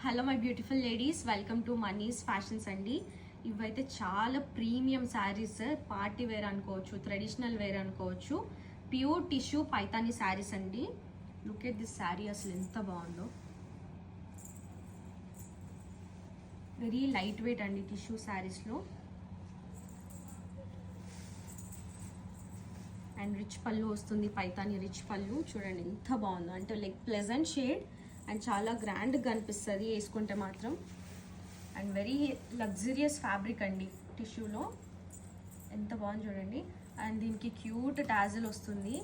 Hello my beautiful ladies, welcome to Mani's fashions అండి. ఇవైతే చాలా ప్రీమియం శారీస్, పార్టీ వేర్ అనుకోవచ్చు, ట్రెడిషనల్ వేర్ అనుకోవచ్చు. ప్యూర్ టిష్యూ పైతాని శారీస్ అండి. లుక్ ఎట్ దిస్ శారీ, అసలు ఎంత బాగుందో. వెరీ లైట్ వెయిట్ అండి టిష్యూ శారీస్లో. అండ్ రిచ్ పళ్ళు వస్తుంది, పైతాని రిచ్ పళ్ళు. చూడండి ఎంత బాగుందో, అంటే లైక్ ప్లెజెంట్ షేడ్ అండ్ చాలా గ్రాండ్గా కనిపిస్తుంది వేసుకుంటే మాత్రం. అండ్ వెరీ లగ్జరియస్ ఫ్యాబ్రిక్ అండి టిష్యూలో, ఎంత బాగుంది చూడండి. అండ్ దీనికి క్యూట్ టాజిల్ వస్తుంది,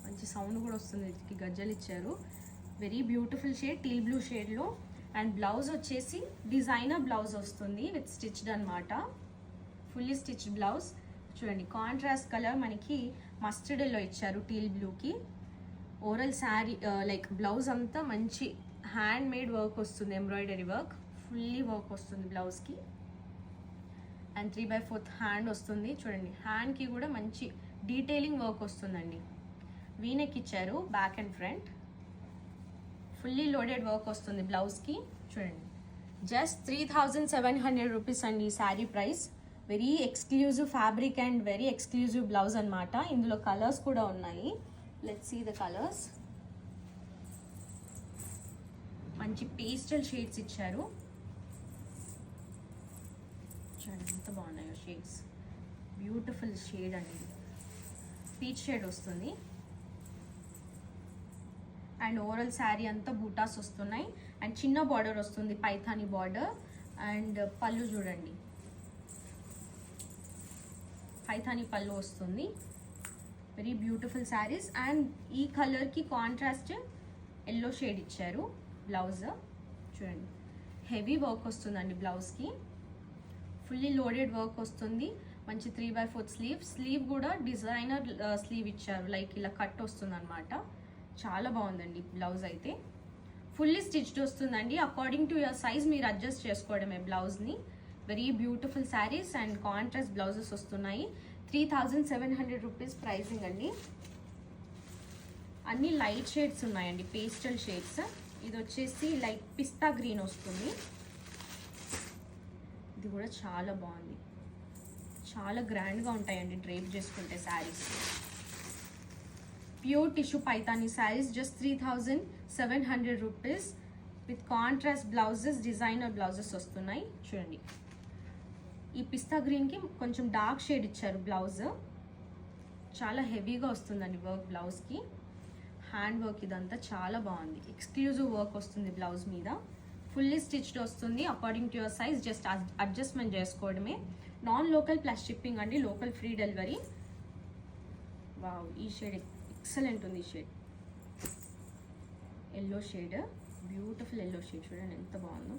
మంచి సౌండ్ కూడా వస్తుంది, దీనికి గజ్జలు ఇచ్చారు. Very beautiful shade, teal blue షేడ్లో. అండ్ బ్లౌజ్ వచ్చేసి డిజైనర్ బ్లౌజ్ వస్తుంది విత్ స్టిచ్డ్ అనమాట, ఫుల్లీ స్టిచ్డ్ బ్లౌజ్. చూడండి కాంట్రాస్ట్ కలర్ మనకి మస్టర్డ్ ఎల్లో ఇచ్చారు టీల్ బ్లూకి. ఓరల్ శారీ లైక్ బ్లౌజ్ అంతా మంచి హ్యాండ్ మేడ్ వర్క్ వస్తుంది, ఎంబ్రాయిడరీ వర్క్, ఫుల్లీ వర్క్ వస్తుంది బ్లౌజ్కి. అండ్ 3/4 హ్యాండ్ వస్తుంది. చూడండి హ్యాండ్కి కూడా మంచి డీటెయిలింగ్ వర్క్ వస్తుందండి. వీనెక్ ఇచ్చారు back and front, fully loaded work వస్తుంది బ్లౌజ్కి. చూడండి జస్ట్ 3700 రూపీస్ అండి ఈ sari price. Very exclusive fabric and very exclusive blouse అనమాట. ఇందులో కలర్స్ కూడా ఉన్నాయి. Let's see the colours. మంచి పేస్టల్ షేడ్స్ ఇచ్చారు, చూడండి ఎంత బాగున్నాయో షేడ్స్. బ్యూటిఫుల్ షేడ్ అండి, పీచ్ షేడ్ వస్తుంది. అండ్ ఓవరాల్ శారీ అంతా బూటాస్ వస్తున్నాయి. అండ్ చిన్న బార్డర్ వస్తుంది, పైథానీ బార్డర్. అండ్ పళ్ళు చూడండి, పైథానీ పళ్ళు వస్తుంది. Very beautiful saris. అండ్ ఈ కలర్కి కాంట్రాస్ట్ ఎల్లో షేడ్ ఇచ్చారు బ్లౌజ్. చూడండి హెవీ వర్క్ వస్తుందండి బ్లౌజ్కి, ఫుల్లీ లోడెడ్ వర్క్ వస్తుంది. మంచి 3/4 స్లీవ్ కూడా డిజైనర్ స్లీవ్ ఇచ్చారు, లైక్ ఇలా కట్ వస్తుంది అనమాట. చాలా బాగుందండి బ్లౌజ్ అయితే. ఫుల్లీ స్టిచ్డ్ వస్తుందండి, అకార్డింగ్ టు యువర్ సైజ్ మీరు అడ్జస్ట్ చేసుకోవడమే బ్లౌజ్ని. Very beautiful saris and contrast blouses వస్తున్నాయి. 3700 రూపీస్ ప్రైసింగ్ అండి. అన్ని లైట్ షేడ్స్ ఉన్నాయండి, పేస్టల్ షేడ్స్. ఇది వచ్చేసి లైట్ పిస్తా గ్రీన్ వస్తుంది. ఇది కూడా చాలా బాగుంది, చాలా గ్రాండ్గా ఉంటాయండి డ్రేప్ చేసుకుంటే saris. Pure tissue Paithani saris, just 3700 rupees with contrast blouses, designer blouses వస్తున్నాయి. చూడండి ఈ పిస్తా గ్రీన్కి కొంచెం డార్క్ షేడ్ ఇచ్చారు బ్లౌజ్. చాలా హెవీగా వస్తుందండి వర్క్ బ్లౌజ్కి. హ్యాండ్ వర్క్ ఇదంతా చాలా బాగుంది, ఎక్స్క్లూజివ్ వర్క్ వస్తుంది బ్లౌజ్ మీద. ఫుల్లీ స్టిచ్డ్ వస్తుంది, according to your size just adjustment చేసుకోవడమే. నాన్ లోకల్ ప్లస్ షిప్పింగ్ అండి, లోకల్ ఫ్రీ డెలివరీ. వావ్, ఈ షేడ్ ఎక్సలెంట్ ఉంది. ఈ shade yellow shade, beautiful yellow shade, చూడండి ఎంత బాగుందో.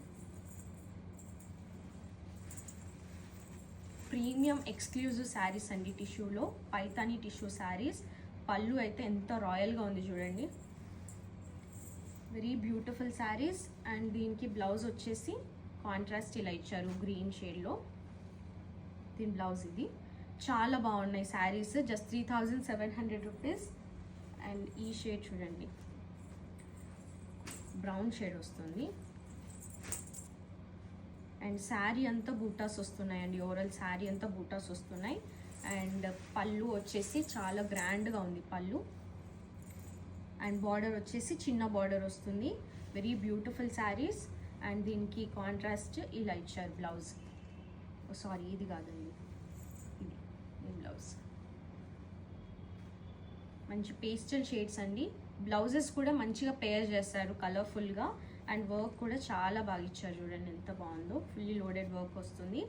ప్రీమియం ఎక్స్క్లూజివ్ శారీస్ అండి టిష్యూలో, పైతానీ టిష్యూ శారీస్. పళ్ళు అయితే ఎంత రాయల్గా ఉంది చూడండి. Very beautiful saris. అండ్ దీనికి బ్లౌజ్ వచ్చేసి కాంట్రాస్ట్ ఇలా ఇచ్చారు గ్రీన్ షేడ్లో. దీని బ్లౌజ్ ఇది. చాలా బాగున్నాయి శారీస్, జస్ట్ 3700 రూపీస్. అండ్ ఈ షేడ్ చూడండి, బ్రౌన్ షేడ్ వస్తుంది. అండ్ శారీ అంతా బూటాస్ వస్తున్నాయండి, ఓవరాల్ శారీ అంతా బూటాస్ వస్తున్నాయి. అండ్ పళ్ళు వచ్చేసి చాలా గ్రాండ్గా ఉంది పళ్ళు. అండ్ బార్డర్ వచ్చేసి చిన్న బార్డర్ వస్తుంది. Very beautiful saris. అండ్ దీనికి కాంట్రాస్ట్ ఇలా ఇచ్చారు బ్లౌజ్. సారీ, ఇది కాదండి, ఇది బ్లౌజ్. మంచి పేస్టల్ షేడ్స్ అండి. బ్లౌజెస్ కూడా మంచిగా పేర్ చేస్తారు కలర్ఫుల్గా. అండ్ వర్క్ కూడా చాలా బాగా ఇచ్చారు, చూడండి ఎంత బాగుందో. ఫుల్లీ లోడెడ్ వర్క్ వస్తుంది.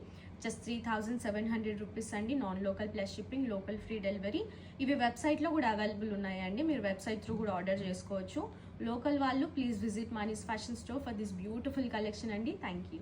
జస్ట్ 3700 రూపీస్ అండి. Non local plus shipping, local free delivery. ఇవి వెబ్సైట్లో కూడా అవైలబుల్ ఉన్నాయండి, మీరు వెబ్సైట్ త్రూ కూడా ఆర్డర్ చేసుకోవచ్చు. లోకల్ వాళ్ళు please visit Mani's fashion store for this beautiful collection అండి. Thank you.